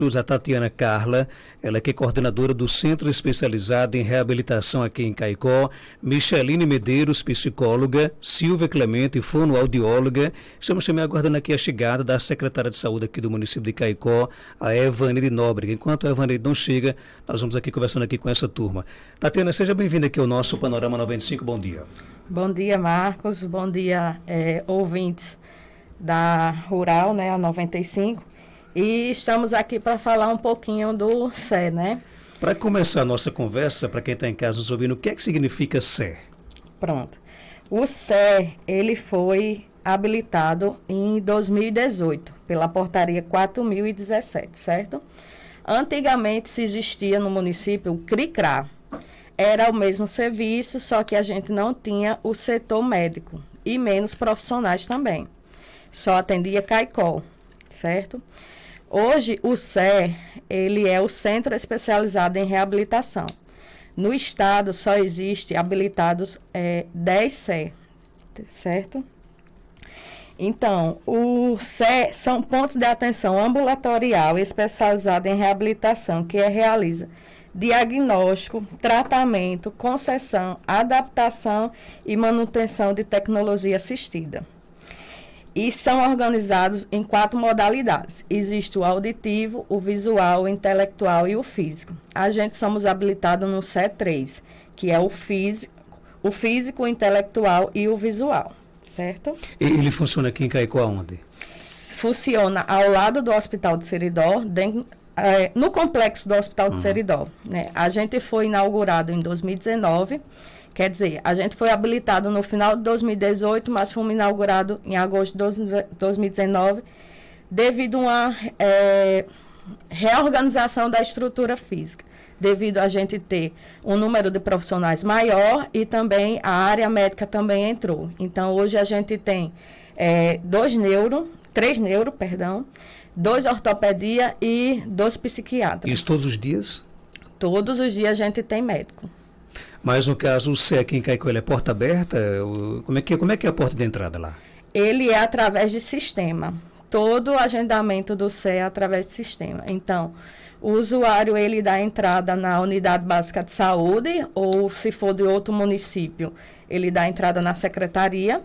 A Tatiana Carla, ela que é coordenadora do Centro Especializado em Reabilitação aqui em Caicó, Micheline Medeiros, psicóloga, Silvia Clemente, fonoaudióloga. Estamos também aguardando aqui a chegada da secretária de saúde aqui do município de Caicó, a Evanilde Nóbrega. Enquanto a Evanilde não chega, nós vamos aqui conversando aqui com essa turma. Tatiana, seja bem-vinda aqui ao nosso Panorama 95, bom dia. Bom dia, Marcos, bom dia, ouvintes da Rural, a 95. E estamos aqui para falar um pouquinho do CE, né? Para começar a nossa conversa, para quem está em casa nos ouvindo, o que é que significa CE? Pronto. O CE, ele foi habilitado em 2018, pela portaria 4017, certo? Antigamente se existia no município o CRICRA. Era o mesmo serviço, só que a gente não tinha o setor médico e menos profissionais também. Só atendia Caicó, certo? Hoje, o CE, ele é o Centro Especializado em Reabilitação. No estado, só existe habilitados 10 CE, certo? Então, o CE são pontos de atenção ambulatorial especializado em reabilitação, que realiza diagnóstico, tratamento, concessão, adaptação e manutenção de tecnologia assistida. E são organizados em 4 modalidades. Existe o auditivo, o visual, o intelectual e o físico. A gente somos habilitados no CE3, que é o físico, o intelectual e o visual, certo? Ele funciona aqui em Caicó onde? Funciona ao lado do Hospital de Seridó, no complexo do Hospital de Seridó, né? A gente foi inaugurado em 2019. Quer dizer, a gente foi habilitado no final de 2018, mas fomos inaugurados em agosto de 2019, devido a uma reorganização da estrutura física, devido a gente ter um número de profissionais maior e também a área médica também entrou. Então, hoje a gente tem 3 neuro, 2 ortopedia e 2 psiquiatras. Isso todos os dias? Todos os dias a gente tem médico. Mas no caso, o CE aqui em Caicó, ele é porta aberta? Como é que é a porta de entrada lá? Ele é através de sistema. Todo o agendamento do CE é através de sistema. Então, o usuário, ele dá entrada na unidade básica de saúde, ou se for de outro município, ele dá entrada na secretaria.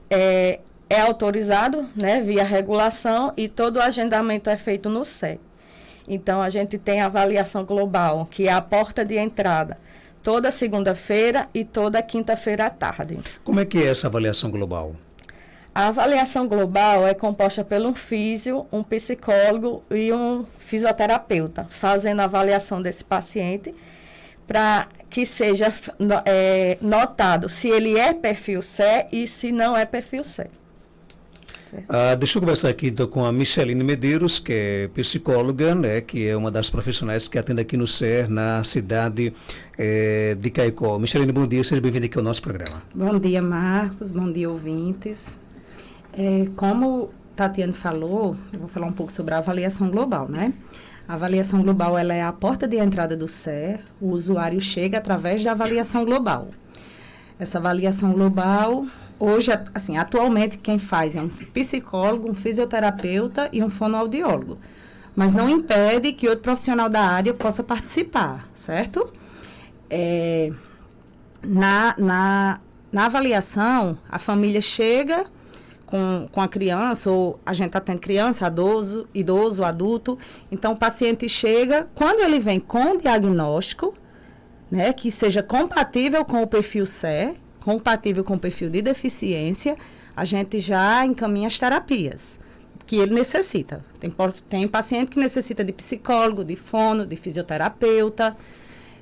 É autorizado, né, via regulação, e todo o agendamento é feito no CE. Então, a gente tem a avaliação global, que é a porta de entrada, toda segunda-feira e toda quinta-feira à tarde. Como é que é essa avaliação global? A avaliação global é composta por um físio, um psicólogo e um fisioterapeuta, fazendo a avaliação desse paciente para que seja notado se ele é perfil CE e se não é perfil CE. Deixa eu conversar aqui então com a Micheline Medeiros, que é psicóloga, né, que é uma das profissionais que atende aqui no CER, na cidade de Caicó. Micheline, bom dia, seja bem-vinda aqui ao nosso programa. Bom dia, Marcos, bom dia, ouvintes. Como Tatiana falou, eu vou falar um pouco sobre a avaliação global, né? A avaliação global, ela é a porta de entrada do CER, o usuário chega através da avaliação global. Essa avaliação global... Hoje, assim, atualmente, quem faz é um psicólogo, um fisioterapeuta e um fonoaudiólogo. Mas não impede que outro profissional da área possa participar, certo? Na avaliação, a família chega com a criança, ou a gente atende criança, idoso, adulto. Então, o paciente chega, quando ele vem com diagnóstico, né, que seja compatível com o perfil CE, compatível com o perfil de deficiência, a gente já encaminha as terapias que ele necessita. Tem paciente que necessita de psicólogo, de fono, de fisioterapeuta,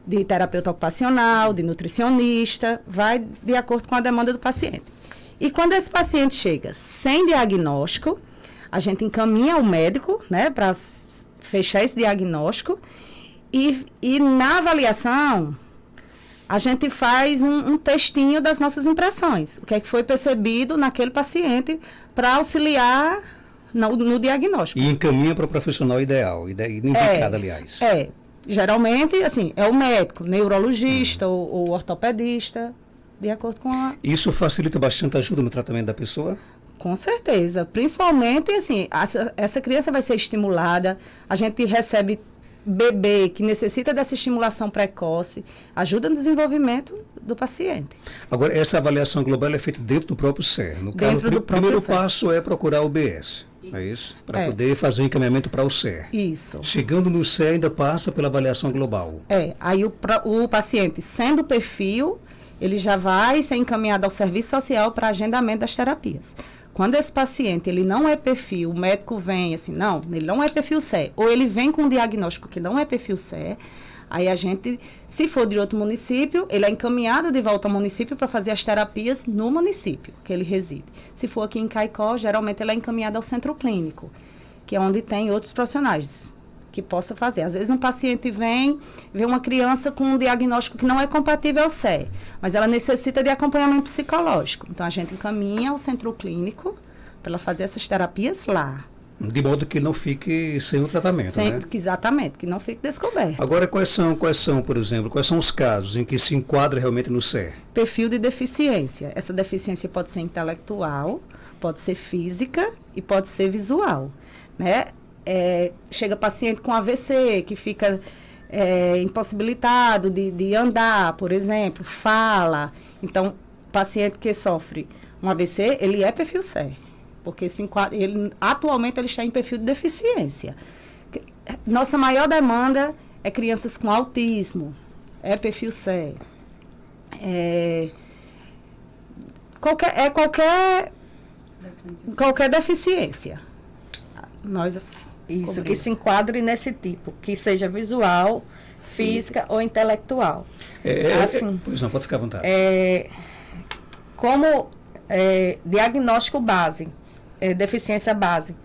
de terapeuta ocupacional, de nutricionista, vai de acordo com a demanda do paciente. E quando esse paciente chega sem diagnóstico, a gente encaminha o médico, né, para fechar esse diagnóstico e na avaliação a gente faz um textinho das nossas impressões, o que é que foi percebido naquele paciente para auxiliar no diagnóstico. E encaminha para o profissional ideal, indicado, aliás. Geralmente, assim, é o médico, neurologista ou ortopedista, de acordo com a... Isso facilita bastante a ajuda no tratamento da pessoa? Com certeza. Principalmente, assim, essa criança vai ser estimulada, a gente recebe bebê que necessita dessa estimulação precoce, ajuda no desenvolvimento do paciente. Agora, essa avaliação global é feita dentro do próprio SER. No Dentro caso, do o próprio primeiro SER. passo é procurar o UBS, não é isso? Para poder fazer o encaminhamento para o SER. Isso. Chegando no SER, ainda passa pela avaliação global. Aí o paciente, sendo perfil, ele já vai ser encaminhado ao serviço social para agendamento das terapias. Quando esse paciente, ele não é perfil, o médico vem assim, não, ele não é perfil SER, ou ele vem com um diagnóstico que não é perfil SER, aí a gente, se for de outro município, ele é encaminhado de volta ao município para fazer as terapias no município que ele reside. Se for aqui em Caicó, geralmente ele é encaminhado ao centro clínico, que é onde tem outros profissionais que possa fazer. Às vezes um paciente vê uma criança com um diagnóstico que não é compatível ao SER, mas ela necessita de acompanhamento psicológico. Então a gente encaminha ao centro clínico para ela fazer essas terapias lá. De modo que não fique sem o tratamento, né? Exatamente, que não fique descoberto. Agora, quais são, por exemplo, quais são os casos em que se enquadra realmente no SER? Perfil de deficiência. Essa deficiência pode ser intelectual, pode ser física e pode ser visual, né? Chega paciente com AVC, que fica impossibilitado de andar, por exemplo, fala. Então, paciente que sofre um AVC, ele é perfil SER, porque atualmente ele está em perfil de deficiência. Nossa maior demanda é crianças com autismo, é perfil SER. Qualquer deficiência. Isso, que se enquadre nesse tipo, que seja visual, física ou intelectual. Assim, pois não, pode ficar à vontade. Como diagnóstico base, deficiência base,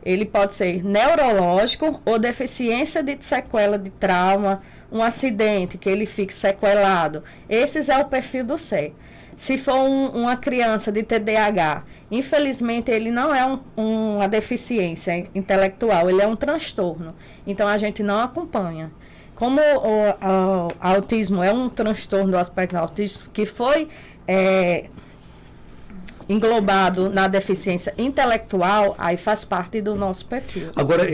ele pode ser neurológico ou deficiência de sequela de trauma, um acidente que ele fique sequelado. Esse é o perfil do SER. Se for uma criança de TDAH, infelizmente ele não é uma deficiência intelectual, ele é um transtorno. Então a gente não acompanha. Como o autismo é um transtorno do aspecto autista que foi englobado na deficiência intelectual, aí faz parte do nosso perfil. Agora,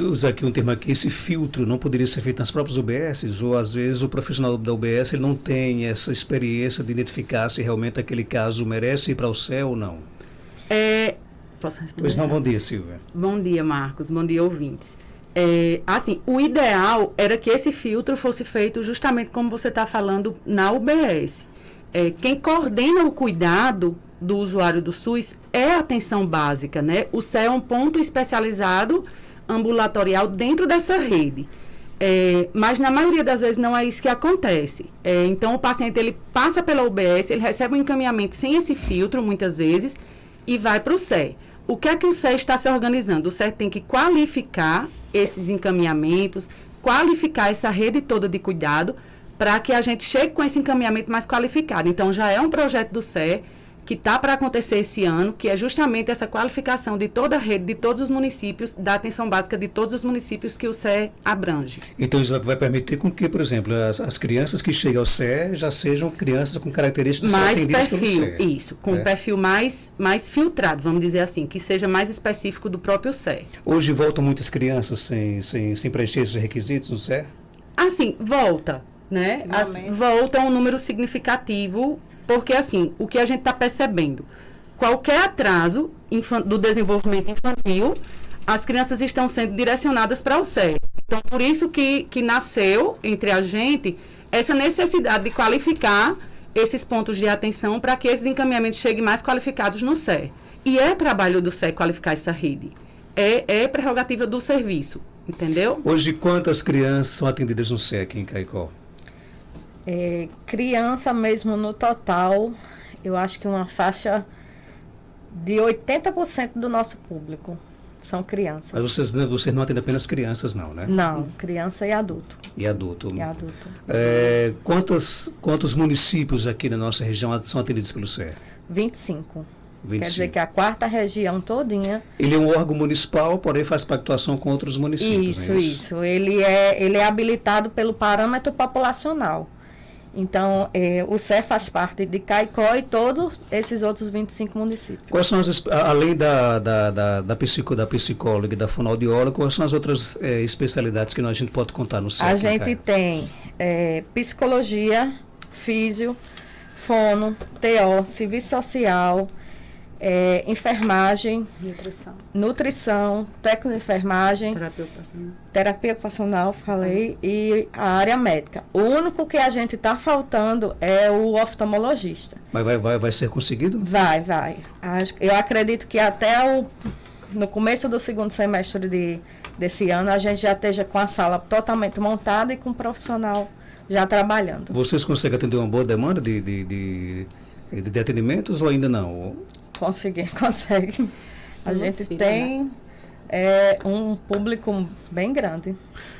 usar aqui um termo aqui, esse filtro não poderia ser feito nas próprias UBSs, ou às vezes o profissional da UBS ele não tem essa experiência de identificar se realmente aquele caso merece ir para o SER ou não? Posso responder? Pois não, bom dia, Silvia. Bom dia, Marcos, bom dia, ouvintes. Assim, o ideal era que esse filtro fosse feito justamente como você está falando na UBS. Quem coordena o cuidado do usuário do SUS é a atenção básica, né? O SER é um ponto especializado ambulatorial dentro dessa rede. Mas na maioria das vezes não é isso que acontece. Então o paciente ele passa pela UBS, ele recebe um encaminhamento sem esse filtro, muitas vezes, e vai para o SER. O que é que o SER está se organizando? O SER tem que qualificar esses encaminhamentos, qualificar essa rede toda de cuidado, para que a gente chegue com esse encaminhamento mais qualificado. Então, já é um projeto do SER que está para acontecer esse ano, que é justamente essa qualificação de toda a rede, de todos os municípios, da atenção básica de todos os municípios que o SER abrange. Então, isso vai permitir com que, por exemplo, as crianças que chegam ao SER já sejam crianças com características mais atendidas perfil, pelo SER. Isso, com um perfil mais filtrado, vamos dizer assim, que seja mais específico do próprio SER. Hoje voltam muitas crianças sem preencher esses requisitos no SER? Assim, volta. Né? Volta um número significativo, porque assim, o que a gente está percebendo, qualquer atraso do desenvolvimento infantil, as crianças estão sendo direcionadas para o SER. Então, por isso que nasceu entre a gente essa necessidade de qualificar esses pontos de atenção para que esses encaminhamentos cheguem mais qualificados no SER. E é trabalho do SER qualificar essa rede. É prerrogativa do serviço, entendeu? Hoje, quantas crianças são atendidas no SER aqui em Caicó? Criança mesmo no total, eu acho que uma faixa de 80% do nosso público são crianças. Mas vocês não atendem apenas crianças, não, né? Não, criança e adulto. E adulto. E adulto. Quantos municípios aqui na nossa região são atendidos pelo SER? 25. Quer dizer que a 4ª região todinha... Ele é um órgão municipal, porém faz pactuação com outros municípios. Isso. Ele é habilitado pelo parâmetro populacional. Então, o SER faz parte de Caicó e todos esses outros 25 municípios. Quais são além da psicóloga e da fonoaudióloga, quais são as outras especialidades que a gente pode contar no SER? A gente tem psicologia, físio, fono, TO, serviço social, enfermagem, nutrição, técnico de enfermagem, terapia ocupacional, falei, e a área médica. O único que a gente está faltando é o oftalmologista. Mas vai ser conseguido? Vai. Eu acredito que até no começo do segundo semestre desse ano a gente já esteja com a sala totalmente montada e com um profissional já trabalhando. Vocês conseguem atender uma boa demanda de atendimentos ou ainda não? Consegue. A gente tem um público bem grande.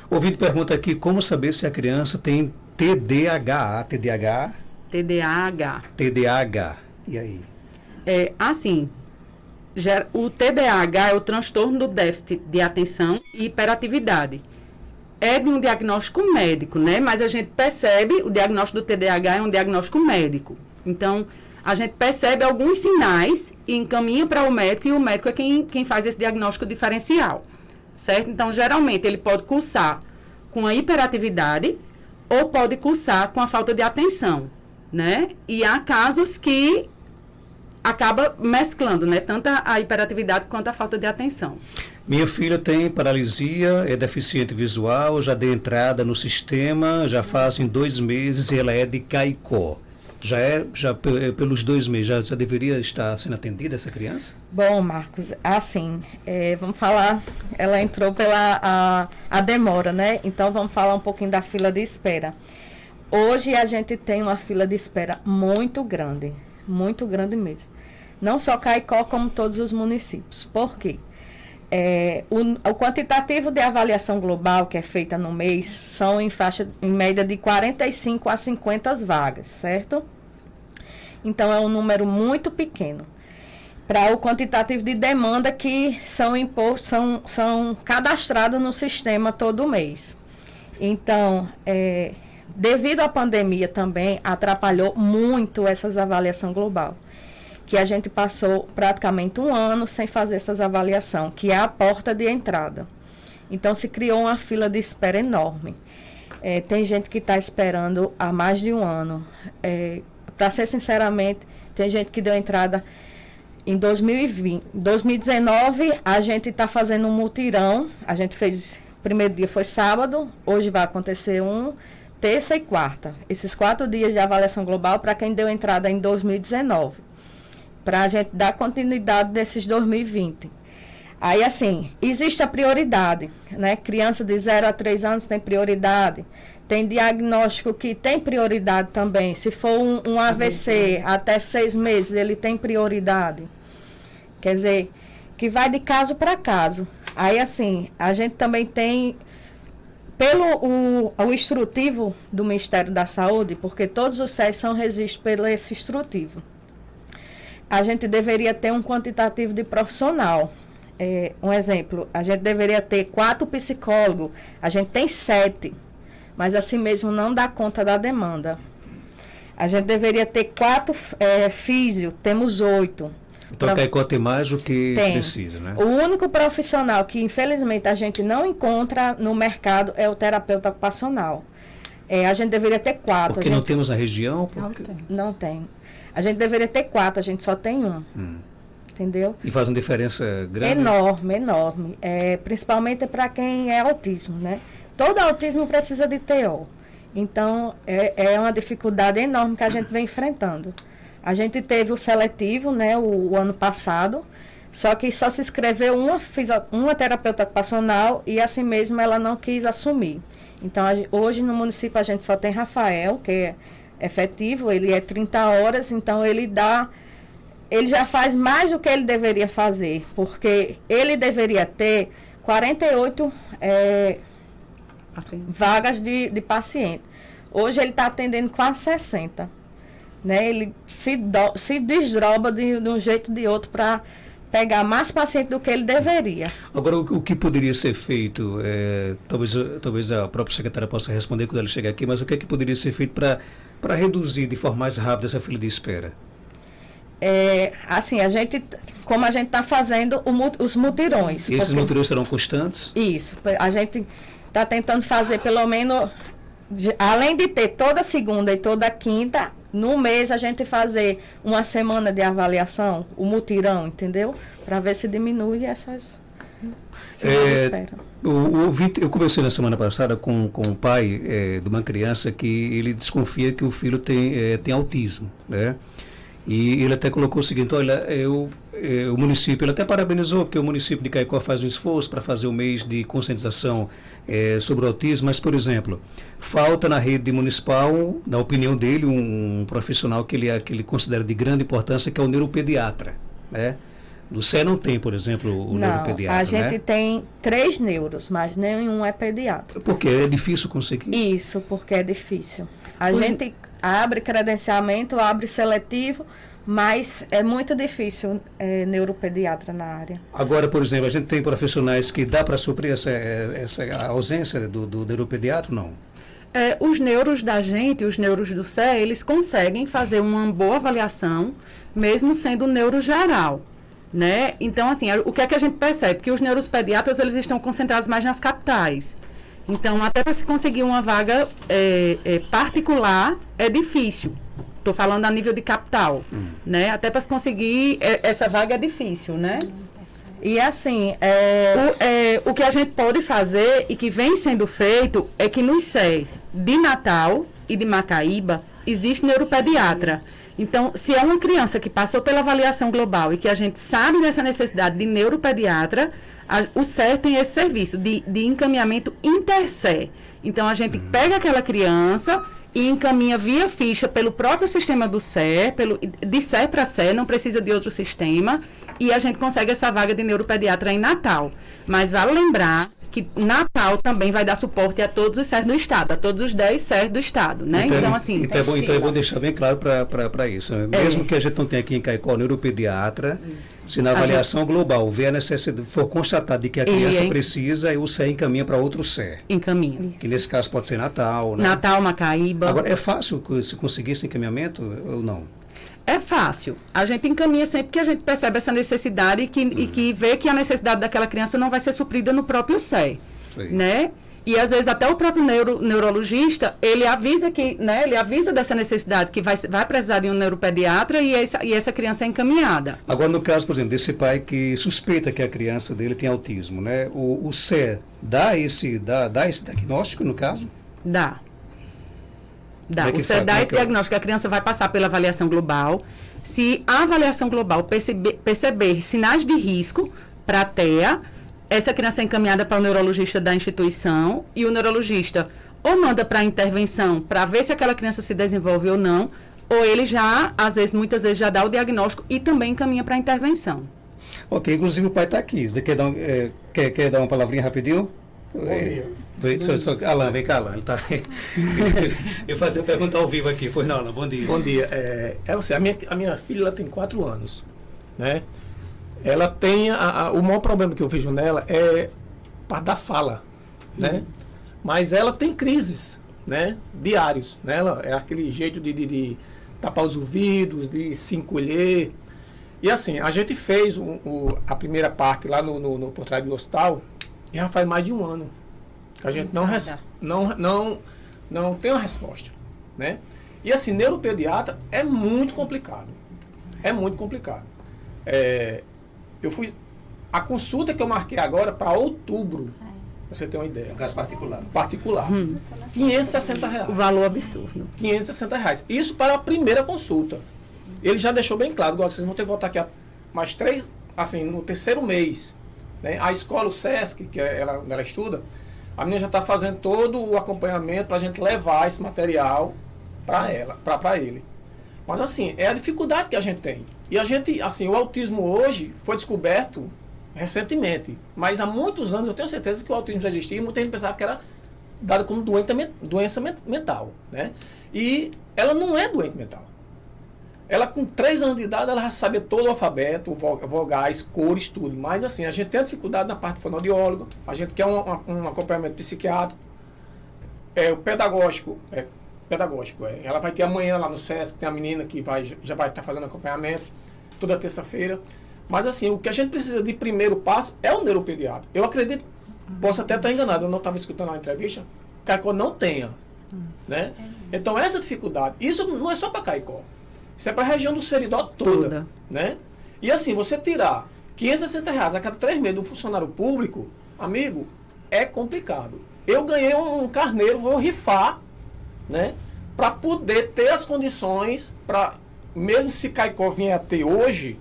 O ouvinte pergunta aqui como saber se a criança tem TDAH. TDAH. E aí? Assim, o TDAH é o transtorno do déficit de atenção e hiperatividade. É de um diagnóstico médico, né? Mas a gente percebe, o diagnóstico do TDAH é um diagnóstico médico. Então, a gente percebe alguns sinais e encaminha para o médico, e o médico é quem faz esse diagnóstico diferencial, certo? Então, geralmente, ele pode cursar com a hiperatividade ou pode cursar com a falta de atenção, né? E há casos que acaba mesclando, né? Tanto a hiperatividade quanto a falta de atenção. Minha filha tem paralisia, é deficiente visual, já dei entrada no sistema, já fazem 2 meses e ela é de Caicó. Já pelos 2 meses, já deveria estar sendo atendida essa criança? Bom, Marcos, assim, vamos falar, ela entrou pela a demora, né? Então, vamos falar um pouquinho da fila de espera. Hoje, a gente tem uma fila de espera muito grande mesmo. Não só Caicó, como todos os municípios. Por quê? O quantitativo de avaliação global que é feita no mês são em média de 45 a 50 vagas, certo? Então, é um número muito pequeno para o quantitativo de demanda que são cadastrados no sistema todo mês. Então, devido à pandemia também, atrapalhou muito essas avaliação global, que a gente passou praticamente 1 ano sem fazer essas avaliações, que é a porta de entrada. Então, se criou uma fila de espera enorme. Tem gente que está esperando há mais de 1 ano. Para ser sinceramente, tem gente que deu entrada em 2020. 2019, a gente está fazendo um mutirão. A gente fez, o primeiro dia foi sábado, hoje vai acontecer terça e quarta. Esses 4 dias de avaliação global para quem deu entrada em 2019. Para a gente dar continuidade desses 2020. Aí, assim, existe a prioridade, né? Criança de 0 a 3 anos tem prioridade. Tem diagnóstico que tem prioridade também. Se for um AVC até 6 meses, ele tem prioridade. Quer dizer, que vai de caso para caso. Aí, assim, a gente também tem, o instrutivo do Ministério da Saúde, porque todos os SES são registrados pelo esse instrutivo. A gente deveria ter um quantitativo de profissional. Um exemplo, a gente deveria ter 4 psicólogos, a gente tem 7, mas assim mesmo não dá conta da demanda. A gente deveria ter 4 físio, temos 8. Então, Caicó tem mais do que precisa, né? O único profissional que, infelizmente, a gente não encontra no mercado é o terapeuta ocupacional. A gente deveria ter 4. Porque não temos na região? Não tem. A gente deveria ter 4, a gente só tem 1. Entendeu? E faz uma diferença grande? Enorme. Principalmente para quem é autismo, né? Todo autismo precisa de TO. Então, é uma dificuldade enorme que a gente vem enfrentando. A gente teve o seletivo, né, o ano passado, só que só se inscreveu uma terapeuta ocupacional e assim mesmo ela não quis assumir. Então, hoje no município a gente só tem Rafael, que é efetivo, ele é 30 horas, então ele já faz mais do que ele deveria fazer, porque ele deveria ter 48 vagas de paciente. Hoje ele está atendendo quase 60. Né? Ele se desdobra de um jeito ou de outro para pegar mais paciente do que ele deveria. Agora, o que poderia ser feito, talvez a própria secretária possa responder quando ela chegar aqui, mas o que é que poderia ser feito para para reduzir de forma mais rápida essa fila de espera? Assim, como a gente está fazendo os mutirões. E esses mutirões serão constantes? Isso. A gente está tentando fazer pelo menos, além de ter toda segunda e toda quinta, no mês a gente fazer uma semana de avaliação, o mutirão, entendeu? Para ver se diminui essas filas de espera. Eu conversei na semana passada com o pai de uma criança que ele desconfia que o filho tem autismo, né? E ele até colocou o seguinte: olha, o município, ele até parabenizou, porque o município de Caicó faz um esforço para fazer o mês de conscientização sobre o autismo, mas, por exemplo, falta na rede municipal, na opinião dele, um profissional que ele considera de grande importância, que é o neuropediatra, né? No CE não tem, por exemplo, o neuropediatra, a gente né? tem 3 neuros, mas nenhum é pediatra. Porque é difícil conseguir? Isso, porque é difícil. A gente abre credenciamento, abre seletivo, mas é muito difícil neuropediatra na área. Agora, por exemplo, a gente tem profissionais que dá para suprir essa ausência do neuropediatra, não? Os neuros da gente, os neuros do CE, eles conseguem fazer uma boa avaliação, mesmo sendo neuro geral, né? Então, assim, o que é que a gente percebe? Que os neuropediatras, eles estão concentrados mais nas capitais. Então, até para se conseguir uma vaga particular, é difícil. Estou falando a nível de capital, né? Até para se conseguir essa vaga é difícil, né? E assim, o que a gente pode fazer e que vem sendo feito é que no ICE de Natal e de Macaíba existe neuropediatra. Então, se é uma criança que passou pela avaliação global e que a gente sabe dessa necessidade de neuropediatra, o CE tem esse serviço de encaminhamento inter-CE. Então, a gente pega aquela criança e encaminha via ficha pelo próprio sistema do CE, de CE para CE, não precisa de outro sistema, e a gente consegue essa vaga de neuropediatra em Natal. Mas vale lembrar que Natal também vai dar suporte a todos os CEs do Estado, a todos os 10 CEs do Estado, né? Então, assim... Então é bom deixar bem claro para isso. Mesmo que a gente não tenha aqui em Caicó neuropediatra, se na avaliação global houver a necessidade, for constatado de que a criança precisa, aí o CE encaminha para outro CE. Encaminha. Que nesse caso pode ser Natal, né? Natal, Macaíba. Agora, é fácil se conseguir esse encaminhamento ou não? É fácil. A gente encaminha sempre que a gente percebe essa necessidade e que vê que a necessidade daquela criança não vai ser suprida no próprio CE, né? E às vezes até o próprio neurologista, ele avisa ele avisa dessa necessidade, que vai precisar de um neuropediatra e essa criança é encaminhada. Agora, no caso, por exemplo, desse pai que suspeita que a criança dele tem autismo, né? O CE dá esse diagnóstico, no caso? Dá. O CE dá esse diagnóstico, a criança vai passar pela avaliação global. Se a avaliação global perceber sinais de risco para a TEA, essa criança é encaminhada para o neurologista da instituição e o neurologista ou manda para a intervenção para ver se aquela criança se desenvolve ou não, ou ele já, muitas vezes, já dá o diagnóstico e também encaminha para a intervenção. Ok, inclusive o pai está aqui. Você quer dar uma palavrinha rapidinho? Alan, vem cá, Alan. Ele tá... Eu fazia a pergunta ao vivo aqui. Pois não, Alan, bom dia. Bom dia. A minha filha ela tem 4 anos, né? Ela tem o maior problema que eu vejo nela é parte da fala, né? Mas ela tem crises, né? Diários, né? Ela é aquele jeito de tapar os ouvidos, de se encolher. E assim, a gente fez a primeira parte lá no Portrait do Hospital e já faz mais de 1 ano que a gente não tem uma resposta, né? E assim, neuropediatra é muito complicado. É muito complicado. A consulta que eu marquei agora para outubro, pra você ter uma ideia. Um caso particular. R$560. O valor absurdo. R$560. Isso para a primeira consulta. Ele já deixou bem claro, agora vocês vão ter que voltar aqui mais 3, assim, no 3º mês. Né? A escola, o SESC, que onde ela estuda, a menina já está fazendo todo o acompanhamento para a gente levar esse material para ele. Mas assim, é a dificuldade que a gente tem. E a gente, assim, o autismo hoje foi descoberto recentemente. Mas há muitos anos eu tenho certeza que o autismo já existia e muita gente pensava que era dado como doença mental. Né? E ela não é doente mental. Ela, com 3 anos de idade, ela já sabia todo o alfabeto, vogais, cores, tudo. Mas, assim, a gente tem a dificuldade na parte fonoaudióloga, a gente quer um acompanhamento psiquiátrico. O pedagógico pedagógico. Ela vai ter amanhã lá no SESC, tem a menina que já vai estar fazendo acompanhamento toda terça-feira. Mas assim, o que a gente precisa de primeiro passo é o neuropediatra. Eu acredito, posso até estar enganado, eu não estava escutando a entrevista, Caicó não tenha. Né? Então essa dificuldade, isso não é só para Caicó, isso é para a região do Seridó toda. Né? E assim, você tirar R$560 a cada 3 meses do funcionário público, amigo, é complicado. Eu ganhei um carneiro, vou rifar, né, para poder ter as condições para, mesmo se Caicó vier a ter hoje,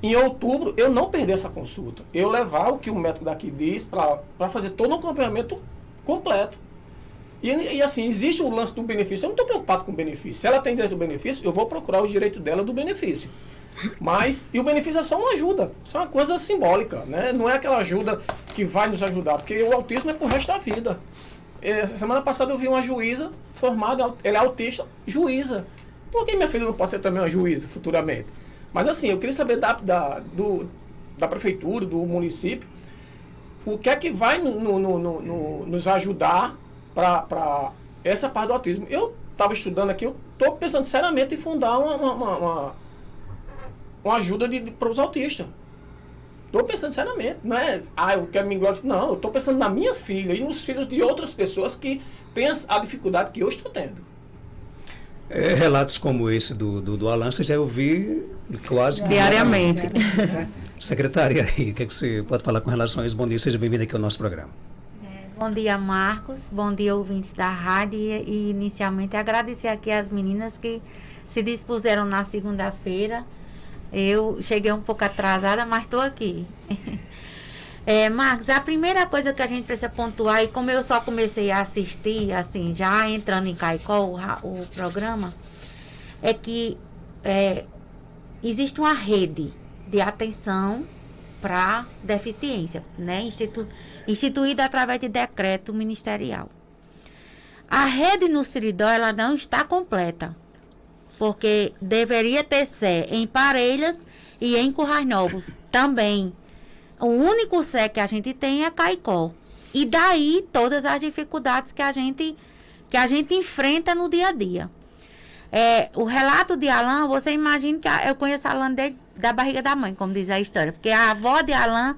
em outubro, eu não perder essa consulta. Eu levar o que o médico daqui diz para fazer todo um acompanhamento completo. E assim, existe o lance do benefício. Eu não estou preocupado com o benefício. Se ela tem direito ao benefício, eu vou procurar o direito dela do benefício. Mas, e o benefício é só uma ajuda. Isso é uma coisa simbólica, né? Não é aquela ajuda que vai nos ajudar, porque o autismo é pro resto da vida. Semana passada eu vi uma juíza formada, ela é autista, juíza. Por que minha filha não pode ser também uma juíza futuramente? Mas assim, eu queria saber da prefeitura, do município, o que é que vai nos ajudar para essa parte do autismo. Eu estava estudando aqui, eu estou pensando seriamente em fundar uma ajuda para os autistas. Estou pensando seriamente. Não é, eu quero me glorificar. Não, eu estou pensando na minha filha e nos filhos de outras pessoas que têm a dificuldade que eu estou tendo. Relatos como esse do Alan, você já ouvi quase diariamente. Secretária, aí, o que você pode falar com relação a isso? Bom dia, seja bem-vindo aqui ao nosso programa. Bom dia, Marcos. Bom dia, ouvintes da rádio. E inicialmente agradecer aqui às meninas que se dispuseram na segunda-feira. Eu cheguei um pouco atrasada, mas estou aqui. Marcos, a primeira coisa que a gente precisa pontuar, e como eu só comecei a assistir, assim, já entrando em Caicó, o programa, é que existe uma rede de atenção para deficiência, né? Instituída através de decreto ministerial. A rede no Seridó, ela não está completa, porque deveria ter SE em Parelhas e em Currais Novos também. O único SE que a gente tem é Caicó. E daí todas as dificuldades que a gente enfrenta no dia a dia. O relato de Alan, você imagina que eu conheço Alan da barriga da mãe, como diz a história. Porque a avó de Alan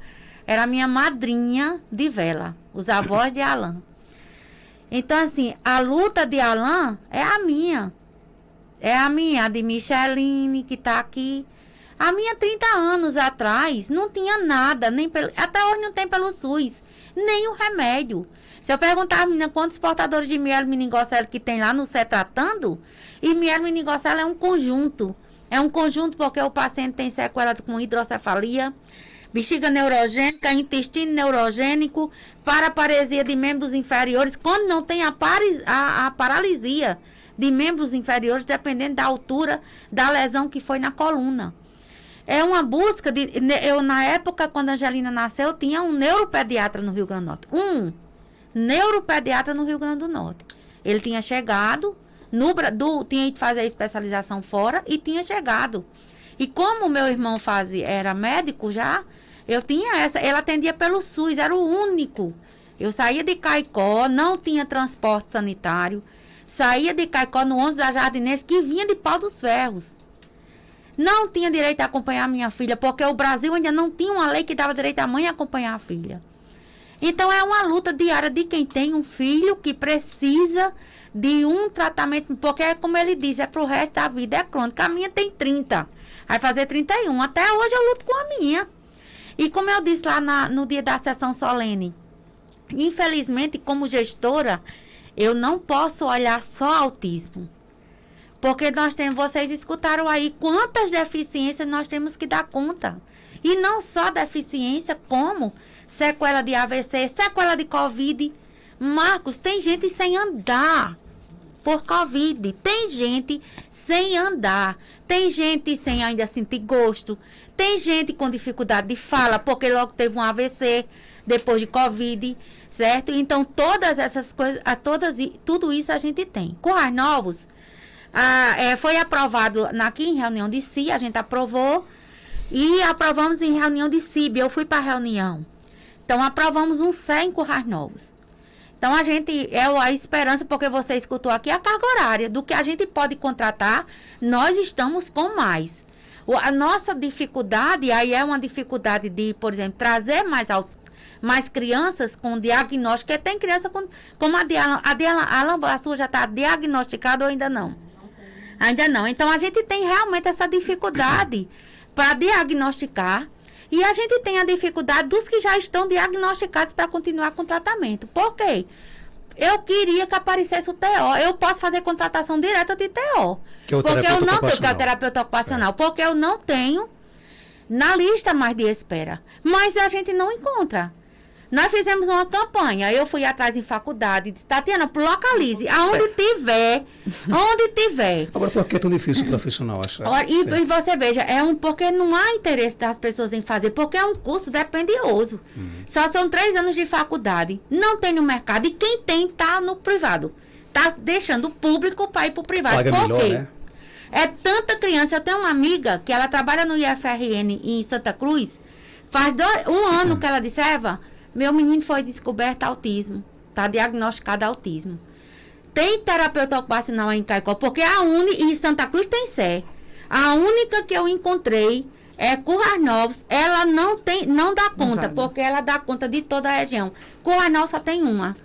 era minha madrinha de vela. Os avós de Alan. Então, assim, a luta de Alan é a minha. É a minha, a de Micheline, que está aqui. A minha, 30 anos atrás, não tinha nada, até hoje não tem pelo SUS, nem o remédio. Se eu perguntar a menina quantos portadores de mielo meningocele que tem lá no SE tratando, e mielo meningocele é um conjunto. É um conjunto porque o paciente tem sequela com hidrocefalia, bexiga neurogênica, intestino neurogênico, paraparesia de membros inferiores, quando não tem a paralisia de membros inferiores, dependendo da altura da lesão que foi na coluna. É uma busca de... na época, quando a Angelina nasceu, tinha um neuropediatra no Rio Grande do Norte. Um neuropediatra no Rio Grande do Norte. Ele tinha chegado, tinha ido fazer a especialização fora e tinha chegado. E como meu irmão era médico já, eu tinha ele atendia pelo SUS, era o único. Eu saía de Caicó, não tinha transporte sanitário, saía de Caicó no 11 da Jardinense, que vinha de Pau dos Ferros. Não tinha direito a acompanhar a minha filha, porque o Brasil ainda não tinha uma lei que dava direito à mãe a acompanhar a filha. Então, é uma luta diária de quem tem um filho que precisa de um tratamento, porque, como ele diz, é para o resto da vida, é crônica. A minha tem 30, vai fazer 31. Até hoje eu luto com a minha. E como eu disse lá no dia da sessão solene, infelizmente, como gestora, eu não posso olhar só autismo. Porque vocês escutaram aí quantas deficiências nós temos que dar conta. E não só deficiência, como sequela de AVC, sequela de Covid. Marcos, tem gente sem andar por Covid. Tem gente sem andar. Tem gente sem ainda sentir gosto. Tem gente com dificuldade de fala, porque logo teve um AVC depois de Covid, certo? Então, todas essas coisas, tudo isso a gente tem. Currais Novos, foi aprovado aqui em reunião de CI, a gente aprovou, e aprovamos em reunião de CIB, eu fui para a reunião. Então, aprovamos um SE em Currais Novos. Então, a esperança, porque você escutou aqui, a carga horária. Do que a gente pode contratar, nós estamos com mais. A nossa dificuldade, aí é uma dificuldade de, por exemplo, trazer mais crianças com diagnóstico, porque tem criança como a sua já está diagnosticada ou ainda não? Ainda não. Então, a gente tem realmente essa dificuldade para diagnosticar. E a gente tem a dificuldade dos que já estão diagnosticados para continuar com o tratamento. Por quê? Eu queria que aparecesse o TO. Eu posso fazer contratação direta de TO. Que é o porque eu não tenho, que é o terapeuta terapeuta ocupacional. Porque eu não tenho na lista mais de espera. Mas a gente não encontra. Nós fizemos uma campanha, eu fui atrás em faculdade, disse, Tatiana, localize, aonde tiver. Agora, por que é tão difícil o profissional achar? E você veja, porque não há interesse das pessoas em fazer, porque é um curso dependioso. Só são 3 anos de faculdade, não tem no mercado, e quem tem está no privado. Está deixando o público para ir para o privado. Paga por melhor, quê? né? É tanta criança, eu tenho uma amiga que ela trabalha no IFRN em Santa Cruz, faz 1 ano que ela disse, Eva, meu menino foi descoberto autismo. Está diagnosticado autismo. Tem terapeuta ocupacional em Caicó, porque em Santa Cruz tem SE. A única que eu encontrei é Currais Novos. Ela não dá conta, porque ela dá conta de toda a região. Currais Novos só tem uma.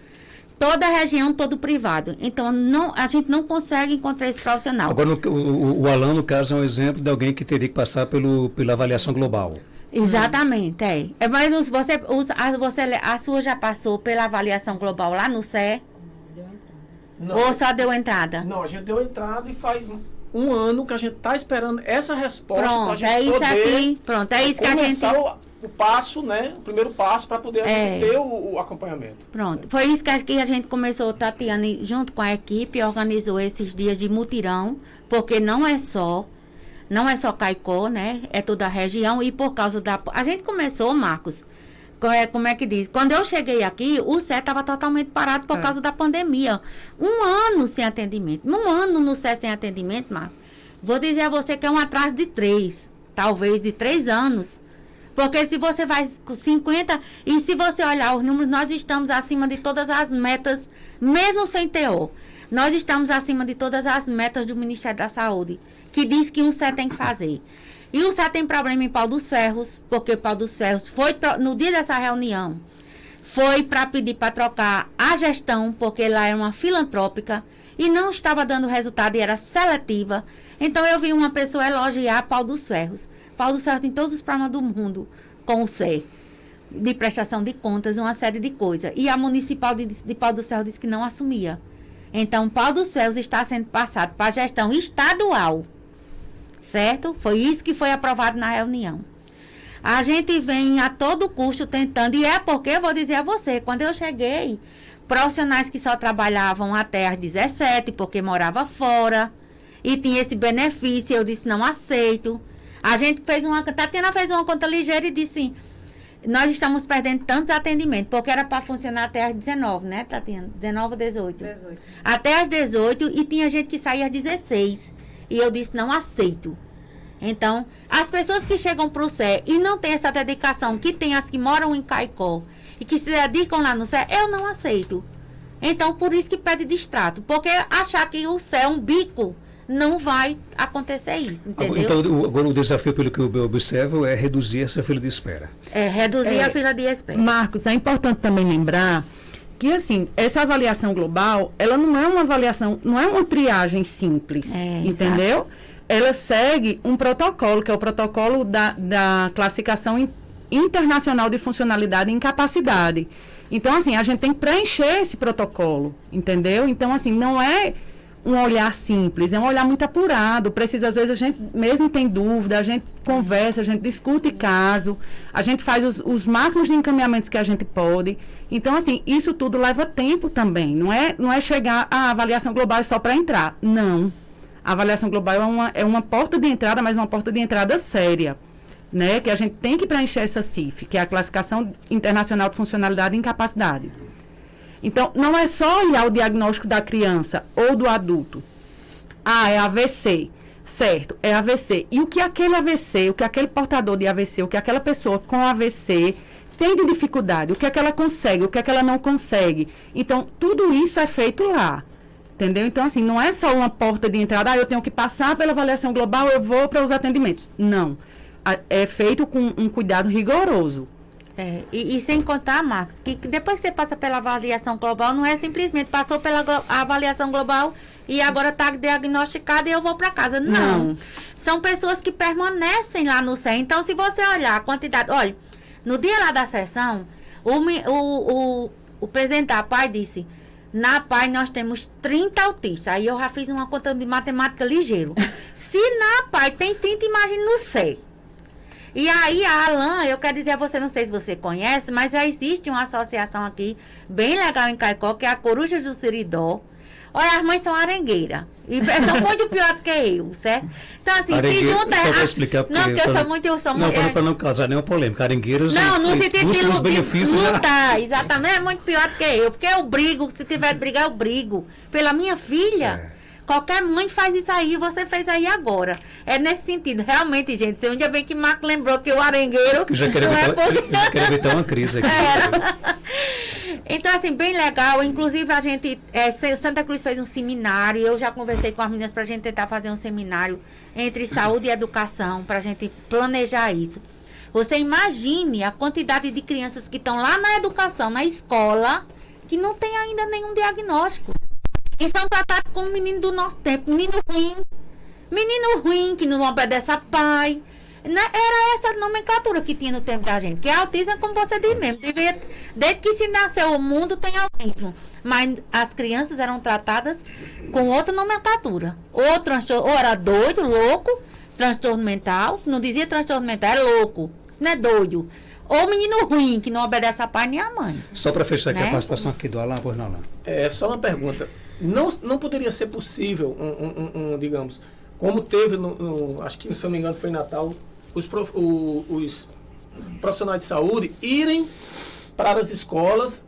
Toda a região, todo privado. Então, a gente não consegue encontrar esse profissional. Agora, o Alan, no caso, é um exemplo de alguém que teria que passar pela avaliação global. Exatamente, Mas a sua já passou pela avaliação global lá no CE? Não. Ou só deu entrada? Não, a gente deu entrada e faz 1 ano que a gente está esperando essa resposta para a gente é isso poder aqui. Pronto, é isso que a gente... o passo, né? O primeiro passo para poder a gente ter o acompanhamento. Pronto, foi isso que a gente começou, Tatiana, junto com a equipe, organizou esses dias de mutirão, porque não é só Caicó, né? É toda a região e por causa a gente começou, Marcos, como é que diz? Quando eu cheguei aqui, o CE estava totalmente parado por causa da pandemia. 1 ano sem atendimento. 1 ano no CE sem atendimento, Marcos. Vou dizer a você que é um atraso de 3, talvez de 3 anos. Porque se você vai com 50, e se você olhar os números, nós estamos acima de todas as metas, mesmo sem TO. Nós estamos acima de todas as metas do Ministério da Saúde, que diz que um CE tem que fazer. E o CE tem problema em Pau dos Ferros, porque Pau dos Ferros foi, no dia dessa reunião, foi para pedir para trocar a gestão, porque lá é uma filantrópica, e não estava dando resultado, e era seletiva. Então, eu vi uma pessoa elogiar Pau dos Ferros. Pau dos Ferros tem todos os problemas do mundo com o CE, de prestação de contas, uma série de coisas. E a municipal de Pau dos Ferros disse que não assumia. Então, Pau dos Ferros está sendo passado para a gestão estadual. Certo? Foi isso que foi aprovado na reunião. A gente vem a todo custo tentando, e é porque, eu vou dizer a você, quando eu cheguei, profissionais que só trabalhavam até às 17, porque morava fora, e tinha esse benefício, eu disse, não aceito. A gente Tatiana fez uma conta ligeira e disse, nós estamos perdendo tantos atendimentos, porque era para funcionar até às 19, né, Tatiana? 19 ou 18? 18. Até às 18, e tinha gente que saía às 16. E eu disse, não aceito. Então, as pessoas que chegam para o CE e não têm essa dedicação, que tem as que moram em Caicó e que se dedicam lá no CE, eu não aceito. Então, por isso que pede distrato. Porque achar que o CE é um bico, não vai acontecer isso, entendeu? Então, agora o desafio, pelo que eu observo, é reduzir essa fila de espera. Reduzir a fila de espera. Marcos, é importante também lembrar que, assim, essa avaliação global, ela não é uma avaliação, não é uma triagem simples, entendeu? Exato. Ela segue um protocolo, que é o protocolo da classificação internacional de funcionalidade e incapacidade. Então, assim, a gente tem que preencher esse protocolo, entendeu? Então, assim, não é um olhar simples, é um olhar muito apurado. Precisa, às vezes, a gente mesmo tem dúvida, a gente conversa, a gente discute caso, a gente faz os máximos de encaminhamentos que a gente pode. Então, assim, isso tudo leva tempo também. Não é chegar à avaliação global só para entrar. Não. A avaliação global é uma porta de entrada, mas uma porta de entrada séria, né? Que a gente tem que preencher essa CIF, que é a Classificação Internacional de Funcionalidade e Incapacidade. Então, não é só olhar o diagnóstico da criança ou do adulto. É AVC. Certo, é AVC. E o que aquele AVC, o que aquele portador de AVC, o que aquela pessoa com AVC tem de dificuldade, o que é que ela consegue, o que é que ela não consegue. Então, tudo isso é feito lá. Entendeu? Então, assim, não é só uma porta de entrada, eu tenho que passar pela avaliação global, eu vou para os atendimentos. Não. É feito com um cuidado rigoroso. E sem contar, Marcos, que depois que você passa pela avaliação global, não é simplesmente passou pela avaliação global e agora está diagnosticado e eu vou para casa. Não. São pessoas que permanecem lá no CER. Então, se você olhar a quantidade... Olha, no dia lá da sessão, o presidente da PAI disse... Na PAI nós temos 30 autistas. Aí eu já fiz uma conta de matemática ligeiro. Se na PAI tem 30, imagine no CER. E aí a Alan, eu quero dizer a você, não sei se você conhece, mas já existe uma associação aqui, bem legal em Caicó, que é a Corujas do Seridó. Olha, as mães são arengueiras. E são muito pior do que eu, certo? Então, assim, se junta... Só para explicar, porque... Não, porque eu sou muito... Não, para não causar nenhuma polêmica. Arengueiras... Não, no sentido de lutar. Já... Exatamente, é muito pior do que eu. Porque eu brigo, se tiver de brigar, eu brigo. Pela minha filha... Qualquer mãe faz isso aí, você fez aí agora. É nesse sentido. Realmente, gente, ainda bem que Marco lembrou que o arengueiro... Eu já quero evitar uma crise aqui. Então, assim, bem legal. Inclusive, a gente... Santa Cruz fez um seminário. Eu já conversei com as meninas para a gente tentar fazer um seminário entre saúde e educação, para a gente planejar isso. Você imagine a quantidade de crianças que estão lá na educação, na escola, que não tem ainda nenhum diagnóstico. E são tratados como menino do nosso tempo, menino ruim, que não obedece a pai. Era essa nomenclatura que tinha no tempo da gente, que é autismo, como você diz mesmo. Desde que se nasceu o mundo tem autismo. Mas as crianças eram tratadas com outra nomenclatura. Ou era doido, louco, transtorno mental, não dizia transtorno mental, é louco, isso não é doido. Ou menino ruim, que não obedece a pai nem a mãe. Só para fechar aqui a participação aqui do Alan, pois não, Alan. Só uma pergunta. Não poderia ser possível, digamos, como teve, acho que, se eu não me engano, foi em Natal, os profissionais de saúde irem para as escolas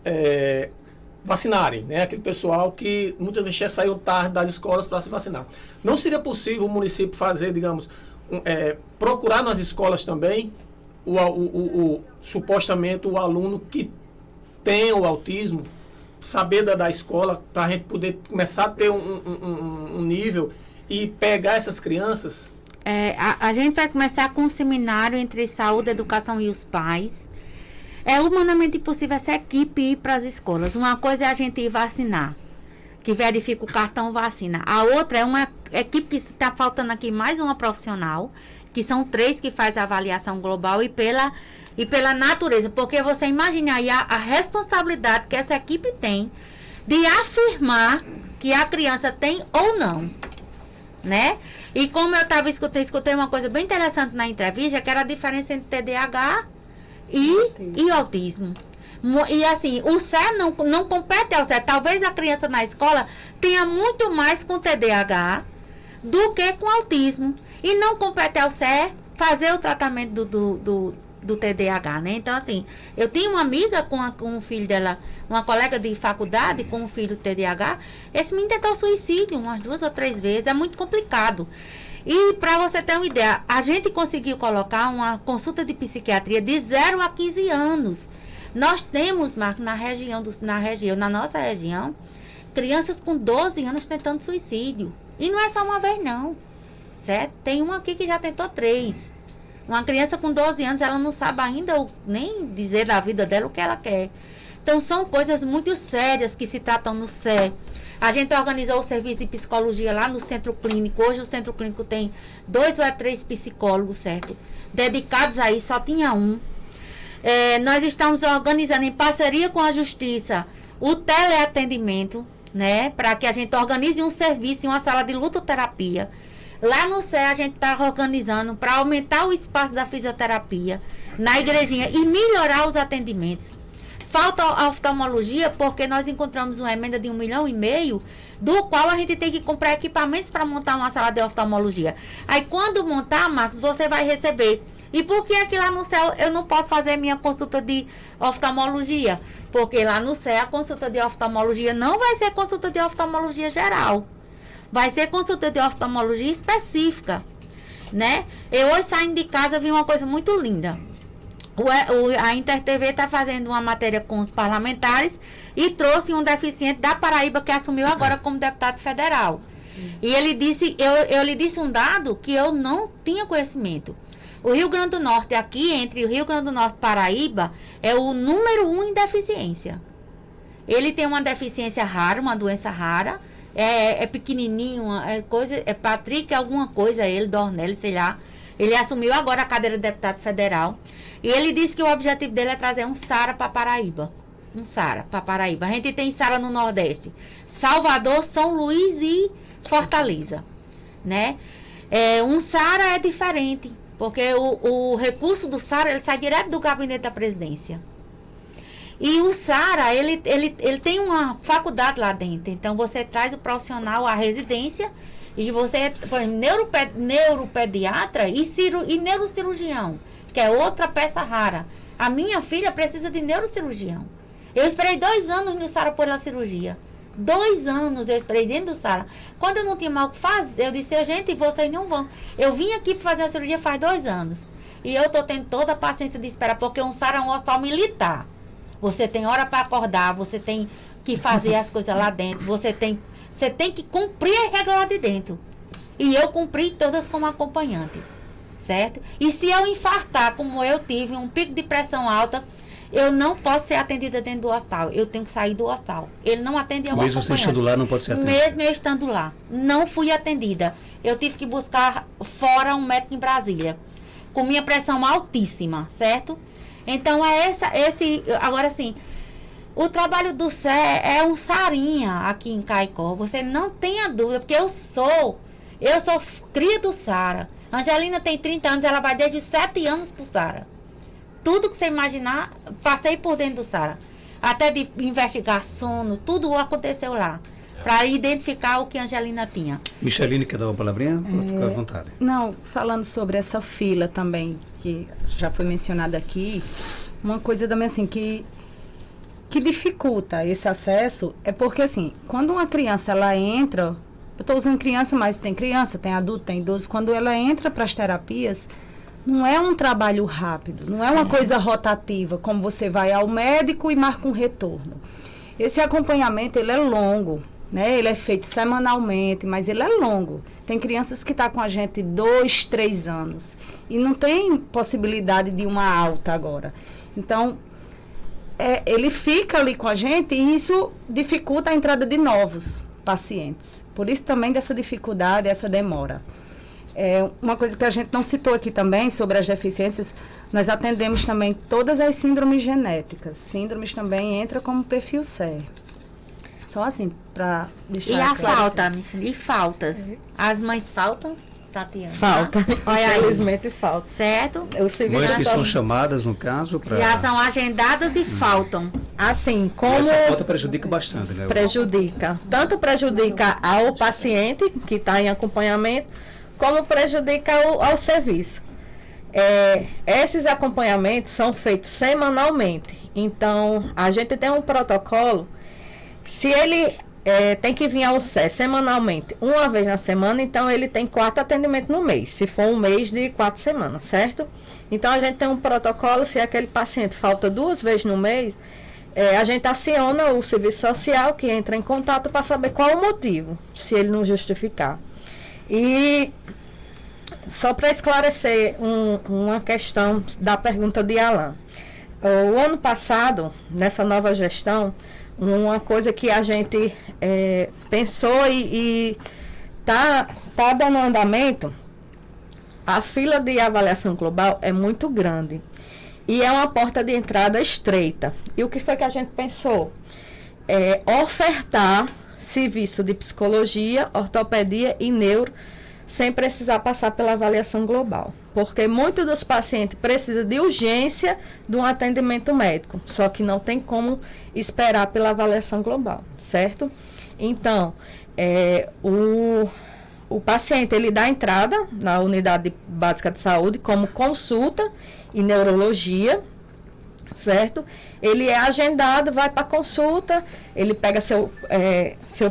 vacinarem, né? Aquele pessoal que muitas vezes já saiu tarde das escolas para se vacinar. Não seria possível o município fazer, digamos, procurar nas escolas também supostamente o aluno que tem o autismo, saber da escola, para a gente poder começar a ter um nível e pegar essas crianças? A gente vai começar com um seminário entre saúde, educação e os pais. É humanamente impossível essa equipe ir para as escolas. Uma coisa é a gente ir vacinar, que verifica o cartão vacina. A outra é uma equipe que está faltando aqui mais uma profissional, que são 3 que faz a avaliação global e pela natureza. Porque você imagina aí a responsabilidade que essa equipe tem de afirmar que a criança tem ou não, né? E como eu escutei uma coisa bem interessante na entrevista, que era a diferença entre TDAH e autismo. E assim, o CER não compete ao CER. Talvez a criança na escola tenha muito mais com TDAH do que com autismo. E não compete ao CER fazer o tratamento do TDAH, né? Então, assim, eu tinha uma amiga com o filho dela, uma colega de faculdade com o filho TDAH. Esse menino tentou suicídio umas 2 ou 3 vezes. É muito complicado. E, para você ter uma ideia, a gente conseguiu colocar uma consulta de psiquiatria de 0 a 15 anos. Nós temos, Marco, na nossa região, crianças com 12 anos tentando suicídio. E não é só uma vez, não. Certo? Tem uma aqui que já tentou 3. Uma criança com 12 anos, ela não sabe ainda nem dizer da vida dela o que ela quer. Então, são coisas muito sérias que se tratam no CER. A gente organizou o serviço de psicologia lá no centro clínico. Hoje o centro clínico tem 2 ou 3 psicólogos, certo? Dedicados a isso, só tinha um. Nós estamos organizando em parceria com a Justiça o teleatendimento, né? Para que a gente organize um serviço em uma sala de lutoterapia. Lá no CER a gente está organizando para aumentar o espaço da fisioterapia na igrejinha e melhorar os atendimentos. Falta a oftalmologia porque nós encontramos uma emenda de 1,5 milhão, do qual a gente tem que comprar equipamentos para montar uma sala de oftalmologia. Aí quando montar, Marcos, você vai receber. E por que aqui lá no CER eu não posso fazer minha consulta de oftalmologia? Porque lá no CER a consulta de oftalmologia não vai ser consulta de oftalmologia geral. Vai ser consulta de oftalmologia específica, né? Eu hoje saindo de casa vi uma coisa muito linda. A InterTV está fazendo uma matéria com os parlamentares e trouxe um deficiente da Paraíba que assumiu agora como deputado federal. E ele disse, eu lhe disse um dado que eu não tinha conhecimento. O Rio Grande do Norte, aqui entre o Rio Grande do Norte e Paraíba, é o número 1 em deficiência. Ele tem uma deficiência rara, uma doença rara, é pequenininho, é Patrick alguma coisa, ele, Dornelli, sei lá. Ele assumiu agora a cadeira de deputado federal. E ele disse que o objetivo dele é trazer um SARA para Paraíba. Um SARA para Paraíba. A gente tem SARA no Nordeste. Salvador, São Luís e Fortaleza. Né? Um SARA é diferente. Porque o recurso do SARA, ele sai direto do gabinete da presidência. E o SARA, ele tem uma faculdade lá dentro. Então, você traz o profissional à residência e você, por exemplo, neuropediatra e neurocirurgião, que é outra peça rara. A minha filha precisa de neurocirurgião. Eu esperei 2 anos no SARA por ela cirurgia. 2 anos eu esperei dentro do SARA. Quando eu não tinha mal o que fazer, eu disse, gente, vocês não vão. Eu vim aqui para fazer a cirurgia faz 2 anos. E eu estou tendo toda a paciência de esperar, porque um SARA é um hospital militar. Você tem hora para acordar, você tem que fazer as coisas lá dentro, você tem que cumprir a regra lá de dentro. E eu cumpri todas como acompanhante, certo? E se eu infartar, como eu tive, um pico de pressão alta, eu não posso ser atendida dentro do hospital. Eu tenho que sair do hospital. Ele não atende ao Mesmo você estando lá, não pode ser atendida? Mesmo eu estando lá. Não fui atendida. Eu tive que buscar fora um médico em Brasília, com minha pressão altíssima, certo? Então, agora sim, o trabalho do SE é um sarinha aqui em Caicó. Você não tenha dúvida, porque eu sou cria do SARA. Angelina tem 30 anos, ela vai desde 7 anos pro SARA. Tudo que você imaginar, passei por dentro do SARA. Até de investigar sono, tudo aconteceu lá. Para identificar o que a Angelina tinha. Micheline, quer dar uma palavrinha? Fica à vontade. Não, falando sobre essa fila também, que já foi mencionada aqui, uma coisa também assim que dificulta esse acesso é porque assim, quando uma criança ela entra, eu estou usando criança, mas tem criança, tem adulto, tem idoso, quando ela entra para as terapias, não é um trabalho rápido, não é uma coisa rotativa, como você vai ao médico e marca um retorno. Esse acompanhamento, ele é longo. Né? Ele é feito semanalmente, mas ele é longo. Tem crianças que estão com a gente 2, 3 anos e não tem possibilidade de uma alta agora. Então, ele fica ali com a gente e isso dificulta a entrada de novos pacientes. Por isso também dessa dificuldade, essa demora. Uma coisa que a gente não citou aqui também sobre as deficiências, nós atendemos também todas as síndromes genéticas. Síndromes também entra como perfil CER. Só assim, para deixar... E a falta, Michele? E faltas? As mães faltam, Tatiana? Falta. Olha aí. Infelizmente falta. Certo? Mães que são chamadas, no caso, para... Já são agendadas e faltam. Assim, como... Essa falta prejudica bastante, né? Prejudica. Tanto prejudica ao paciente, que está em acompanhamento, como prejudica ao serviço. Esses acompanhamentos são feitos semanalmente. Então, a gente tem um protocolo. Se ele tem que vir ao SE semanalmente, uma vez na semana, então ele tem 4 atendimentos no mês, se for um mês de 4 semanas, certo? Então a gente tem um protocolo, se aquele paciente falta 2 vezes no mês, a gente aciona o serviço social que entra em contato para saber qual o motivo, se ele não justificar. E só para esclarecer uma questão da pergunta de Alan. O ano passado, nessa nova gestão, uma coisa que a gente pensou e tá dando andamento, a fila de avaliação global é muito grande e é uma porta de entrada estreita. E o que foi que a gente pensou? Ofertar serviço de psicologia, ortopedia e neuro sem precisar passar pela avaliação global. Porque muitos dos pacientes precisam de urgência de um atendimento médico, só que não tem como esperar pela avaliação global, certo? Então, o paciente, ele dá entrada na unidade básica de saúde como consulta em neurologia, certo? Ele é agendado, vai para consulta, ele pega seu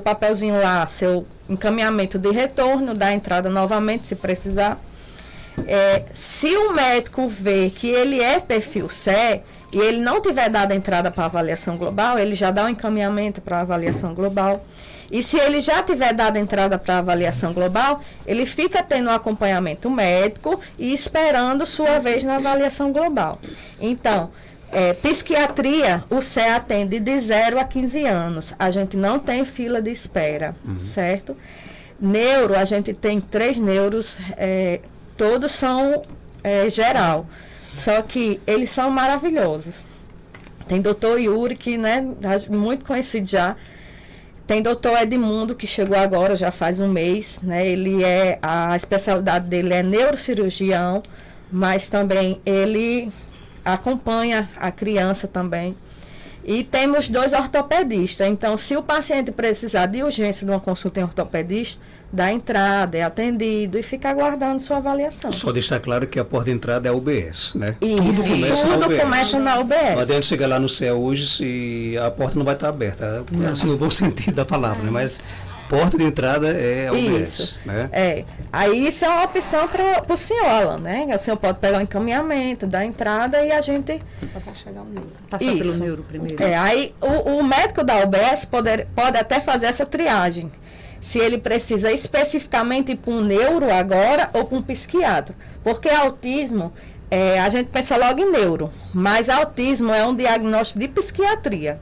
papelzinho lá, seu encaminhamento de retorno, dá entrada novamente se precisar. Se o médico vê que ele é perfil C e ele não tiver dado entrada para avaliação global, ele já dá um encaminhamento para avaliação global. E se ele já tiver dado entrada para avaliação global, ele fica tendo um acompanhamento médico e esperando sua vez na avaliação global. Então, psiquiatria, o C atende de 0 a 15 anos. A gente não tem fila de espera, certo? Neuro, a gente tem 3 neuros, todos são geral. Só que eles são maravilhosos. Tem doutor Yuri, que, né, muito conhecido já. Tem doutor Edmundo, que chegou agora, já faz um mês, né? A especialidade dele é neurocirurgião, mas também ele acompanha a criança também. E temos 2 ortopedistas. Então, se o paciente precisar de urgência de uma consulta em ortopedista, dá entrada, é atendido e fica aguardando sua avaliação. Só deixar claro que a porta de entrada é a UBS, né? Isso, tudo começa na UBS. Não adianta chegar lá no CEA hoje se a porta não vai estar aberta, assim, no bom sentido da palavra, né? Mas porta de entrada é a UBS. Isso, né? Aí isso é uma opção para o senhor, Alan, né? O senhor pode pegar o encaminhamento da entrada e a gente... Só para chegar ao neuro. Passar pelo neuro primeiro. Aí o médico da UBS pode até fazer essa triagem. Se ele precisa especificamente ir para um neuro agora ou para um psiquiatra. Porque autismo, a gente pensa logo em neuro, mas autismo é um diagnóstico de psiquiatria.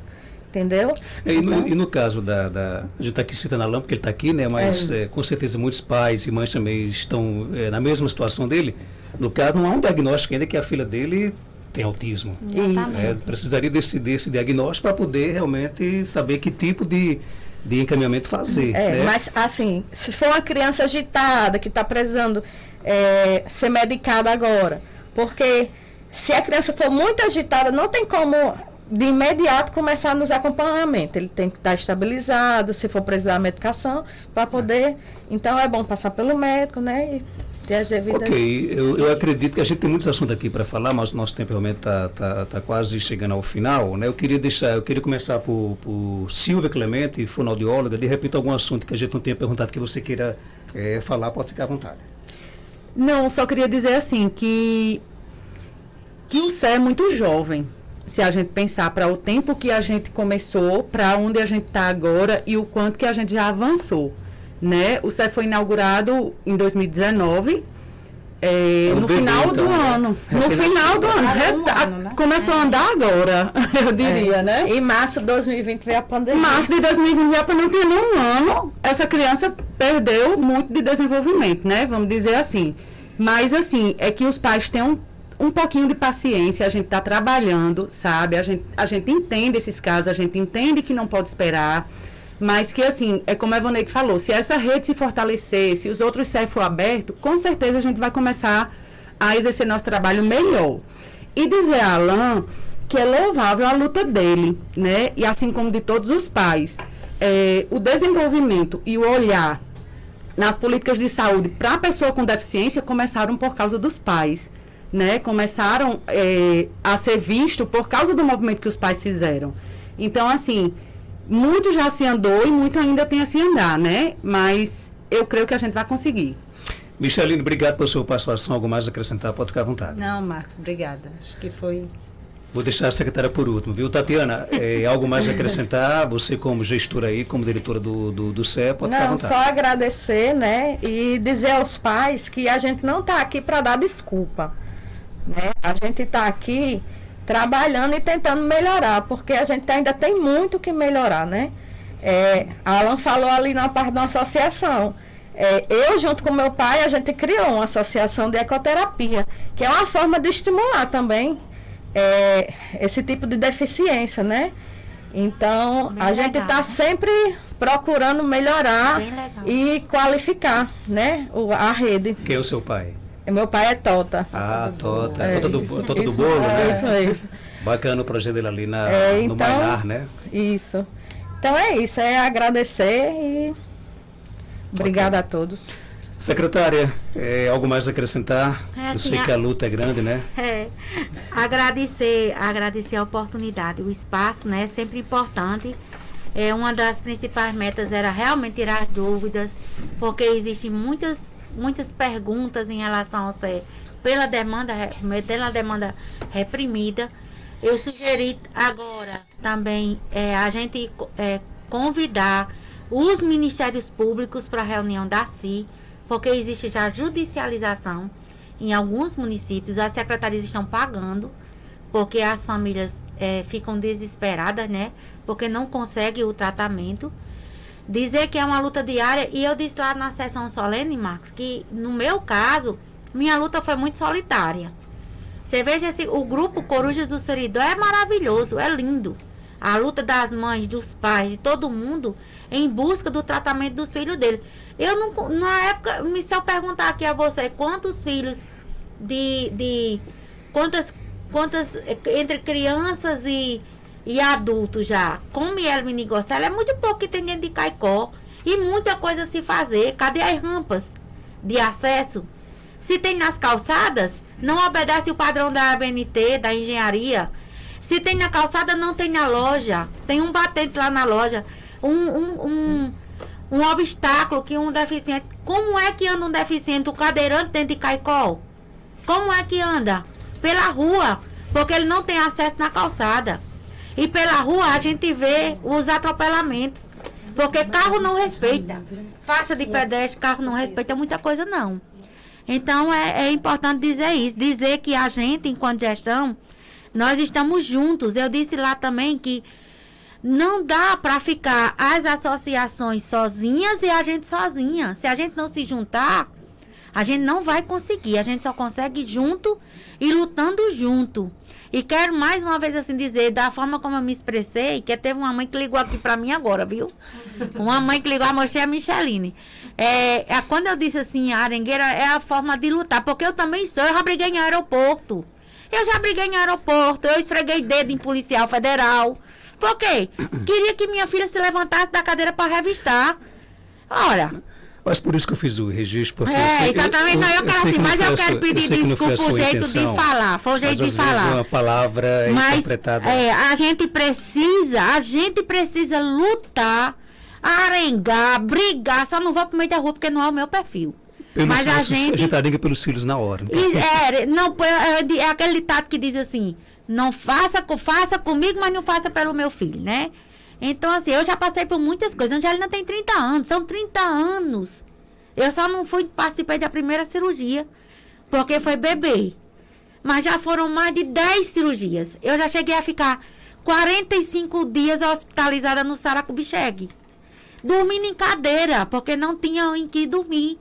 Entendeu? E no caso a gente está aqui citando Alan porque ele está aqui, né? Mas com certeza muitos pais e mães também estão na mesma situação dele. No caso, não há um diagnóstico ainda que a filha dele tem autismo. Precisaria desse diagnóstico para poder realmente saber que tipo de encaminhamento fazer. Né? Mas assim, se for uma criança agitada que está precisando ser medicada agora, porque se a criança for muito agitada, não tem como de imediato começar nos acompanhamentos. Ele tem que estar estabilizado, se for precisar de medicação, para poder... Então é bom passar pelo médico, né? E ter as devidas... Ok, eu acredito que a gente tem muitos assuntos aqui para falar, mas o nosso tempo realmente está quase chegando ao final, né? Eu queria começar por Silvia Clemente, fonoaudióloga. De repente, algum assunto que a gente não tenha perguntado que você queira falar, pode ficar à vontade. Não, só queria dizer assim, que o CE é muito jovem. Se a gente pensar para o tempo que a gente começou, para onde a gente está agora e o quanto que a gente já avançou, né? O CE foi inaugurado em 2019, no final do ano. No final do ano. Começou a andar agora, eu diria, né? Em março de 2020 veio a pandemia. Março de 2020 veio a pandemia, não tinha nem um ano. Essa criança perdeu muito de desenvolvimento, né? Vamos dizer assim. Mas, assim, é que os pais têm um pouquinho de paciência, a gente está trabalhando, sabe? A gente entende esses casos, a gente entende que não pode esperar, mas que, assim, é como a Evaneide falou, se essa rede se fortalecer, se os outros CEF for abertos, com certeza a gente vai começar a exercer nosso trabalho melhor. E dizer a Alan que é louvável a luta dele, né? E assim como de todos os pais, o desenvolvimento e o olhar nas políticas de saúde para a pessoa com deficiência começaram por causa dos pais. Né, começaram a ser visto por causa do movimento que os pais fizeram. Então, assim, muito já se andou e muito ainda tem a se andar, né? Mas eu creio que a gente vai conseguir. Micheline, obrigado pela sua participação. Algo mais a acrescentar? Pode ficar à vontade. Não, Marcos, obrigada. Acho que foi... Vou deixar a secretária por último, viu? Tatiana, algo mais a acrescentar? Você como gestora aí, como diretora do CE, pode ficar à vontade. Só agradecer, né? E dizer aos pais que a gente não está aqui para dar desculpa. Né? A gente está aqui trabalhando e tentando melhorar, porque a gente ainda tem muito que melhorar, né? Alan falou ali na parte da associação. Eu, junto com meu pai, a gente criou uma associação de ecoterapia, que é uma forma de estimular também esse tipo de deficiência, né? Então, bem a gente está sempre procurando melhorar e qualificar, né? A rede. Quem é o seu pai? Meu pai é Tota. Tota. Tota do bolo, né? Isso. Bacana o projeto dele ali no então, Bailar, né? Isso. Então é isso, agradecer e obrigada a todos. Secretária, algo mais a acrescentar? Eu sei que a luta é grande, né? Agradecer a oportunidade, o espaço, né? Sempre importante. Uma das principais metas era realmente tirar as dúvidas, porque existem muitas muitas perguntas em relação ao CE pela demanda reprimida. Eu sugeri agora também a gente convidar os ministérios públicos para a reunião da CI, porque existe já judicialização em alguns municípios. As secretarias estão pagando, porque as famílias ficam desesperadas, né? Porque não conseguem o tratamento. Dizer que é uma luta diária, e eu disse lá na sessão solene, Marcos, que no meu caso, minha luta foi muito solitária. Você veja, o grupo Corujas do Seridó é maravilhoso, é lindo. A luta das mães, dos pais, de todo mundo, em busca do tratamento dos filhos dele. Eu não, na época, se eu perguntar aqui a você, quantos filhos quantas entre crianças e adultos já com mielo meningocele, é muito pouco que tem dentro de Caicó. E muita coisa a se fazer. Cadê as rampas de acesso? Se tem nas calçadas, não obedece o padrão da ABNT, da engenharia. Se tem na calçada, não tem na loja. Tem um batente lá na loja. Um obstáculo que um deficiente... Como é que anda um deficiente, um cadeirante dentro de Caicó? Como é que anda? Pela rua, porque ele não tem acesso na calçada. E pela rua a gente vê os atropelamentos. Porque carro não respeita. Faixa de pedestre, carro não respeita muita coisa, não. Então, é importante dizer isso. Dizer que a gente, enquanto gestão, nós estamos juntos. Eu disse lá também que não dá para ficar as associações sozinhas e a gente sozinha. Se a gente não se juntar, a gente não vai conseguir. A gente só consegue junto e lutando junto. E quero mais uma vez assim dizer, da forma como eu me expressei, que teve uma mãe que ligou aqui para mim agora, viu? Uma mãe que ligou, eu mostrei a Micheline. Quando eu disse assim, a arengueira é a forma de lutar, porque eu também sou, eu já briguei em aeroporto. Eu esfreguei dedo em policial federal. Por quê? Queria que minha filha se levantasse da cadeira para revistar. Olha... Mas por isso que eu fiz o registro. Porque exatamente. Eu quero assim, mas eu quero pedir desculpa o jeito de falar. Foi o jeito de falar. Uma palavra interpretada. A gente precisa lutar, arengar, brigar. Só não vou pro meio da rua porque não é o meu perfil. Mas a gente arenga pelos filhos na hora. É aquele ditado que diz assim: não faça comigo, mas não faça pelo meu filho, né? Então, assim, eu já passei por muitas coisas. A Angelina tem 30 anos, são 30 anos. Eu só não participei da primeira cirurgia, porque foi bebê. Mas já foram mais de 10 cirurgias. Eu já cheguei a ficar 45 dias hospitalizada no Saracubichegue, dormindo em cadeira, porque não tinha em que dormir.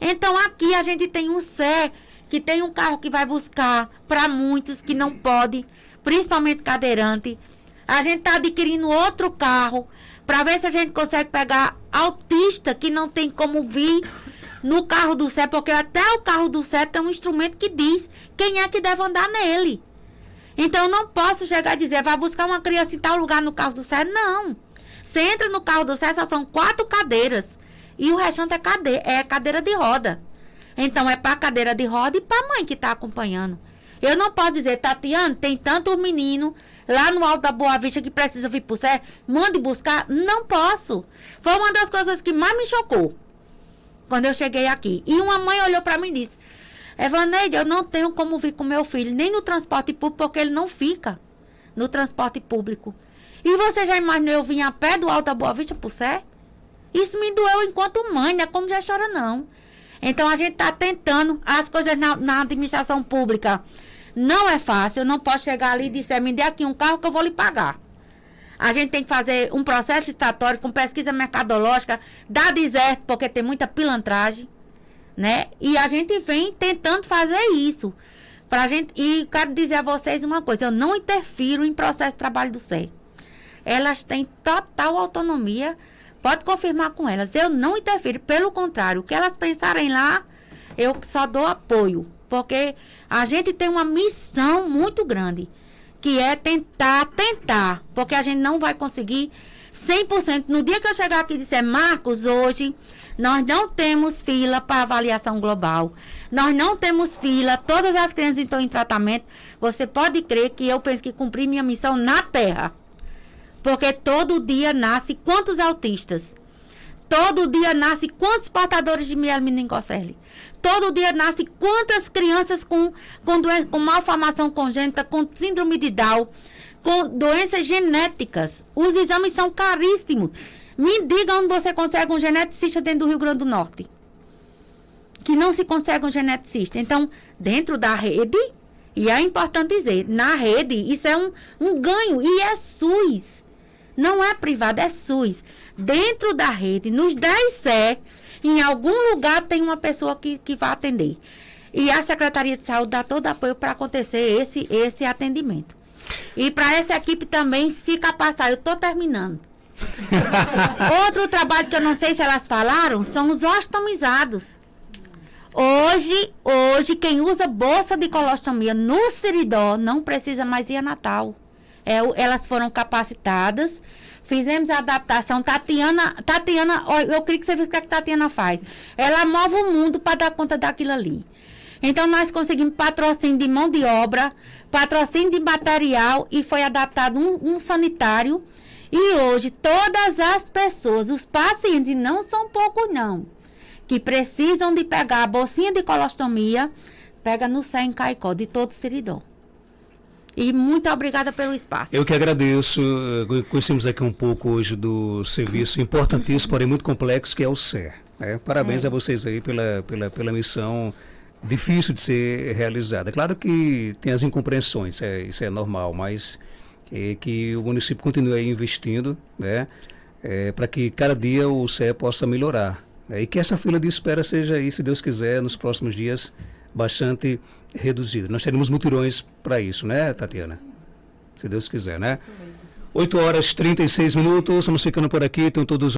Então, aqui a gente tem um CE, que tem um carro que vai buscar para muitos que não podem, principalmente cadeirante. A gente está adquirindo outro carro para ver se a gente consegue pegar autista que não tem como vir no carro do CE, porque até o carro do CE tem um instrumento que diz quem é que deve andar nele. Então, eu não posso chegar e dizer, vai buscar uma criança em tal lugar no carro do CE. Não. Você entra no carro do CE, só são 4 cadeiras. E o restante é cadeira de roda. Então, é para cadeira de roda e para a mãe que está acompanhando. Eu não posso dizer, Tatiana, tem tantos meninos lá no Alto da Boa Vista que precisa vir pro CE, mande buscar. Não posso. Foi uma das coisas que mais me chocou quando eu cheguei aqui. E uma mãe olhou para mim e disse, Evaneide, eu não tenho como vir com meu filho, nem no transporte público, porque ele não fica no transporte público. E você já imaginou eu vir a pé do Alto da Boa Vista pro CE? Isso me doeu enquanto mãe, não é como gestora, não. Então, a gente está tentando as coisas na administração pública. Não é fácil, eu não posso chegar ali e dizer, me dê aqui um carro que eu vou lhe pagar. A gente tem que fazer um processo estatório com pesquisa mercadológica, dá deserto, porque tem muita pilantragem, né? E a gente vem tentando fazer isso. E quero dizer a vocês uma coisa, eu não interfiro em processo de trabalho do CE. Elas têm total autonomia, pode confirmar com elas. Eu não interfiro, pelo contrário, o que elas pensarem lá, eu só dou apoio. Porque a gente tem uma missão muito grande, que é tentar, porque a gente não vai conseguir 100%. No dia que eu chegar aqui e disser, Marcos, hoje nós não temos fila para avaliação global, nós não temos fila, todas as crianças estão em tratamento, você pode crer que eu penso que cumpri minha missão na Terra. Porque todo dia nasce quantos autistas? Todo dia nasce quantos portadores de mieloma meningocele? Todo dia nasce quantas crianças com malformação congênita, com síndrome de Down, com doenças genéticas. Os exames são caríssimos. Me diga onde você consegue um geneticista dentro do Rio Grande do Norte. Que não se consegue um geneticista. Então, dentro da rede, e é importante dizer, na rede, isso é um ganho, e é SUS. Não é privado, é SUS. Dentro da rede, nos 10 CE, em algum lugar tem uma pessoa que vai atender. E a Secretaria de Saúde dá todo apoio para acontecer esse atendimento. E para essa equipe também se capacitar. Eu estou terminando. Outro trabalho que eu não sei se elas falaram são os ostomizados. Hoje, quem usa bolsa de colostomia no Seridó não precisa mais ir a Natal. Elas foram capacitadas, fizemos a adaptação. Tatiana, eu queria que você visse o que a Tatiana faz. Ela move o mundo para dar conta daquilo ali. Então, nós conseguimos patrocínio de mão de obra, patrocínio de material e foi adaptado um sanitário. E hoje, todas as pessoas, os pacientes, e não são poucos não, que precisam de pegar a bolsinha de colostomia, pega no CE em Caicó, de todo o Seridó. E muito obrigada pelo espaço. Eu que agradeço. Conhecemos aqui um pouco hoje do serviço importantíssimo, porém muito complexo, que é o CE. Parabéns a vocês aí pela missão difícil de ser realizada. Claro que tem as incompreensões, isso é normal, mas que o município continue aí investindo, né, para que cada dia o CE possa melhorar. E que essa fila de espera seja aí, se Deus quiser, nos próximos dias, bastante reduzida. Nós teremos mutirões para isso, né, Tatiana? Se Deus quiser, né? 8h36, vamos ficando por aqui, estão todos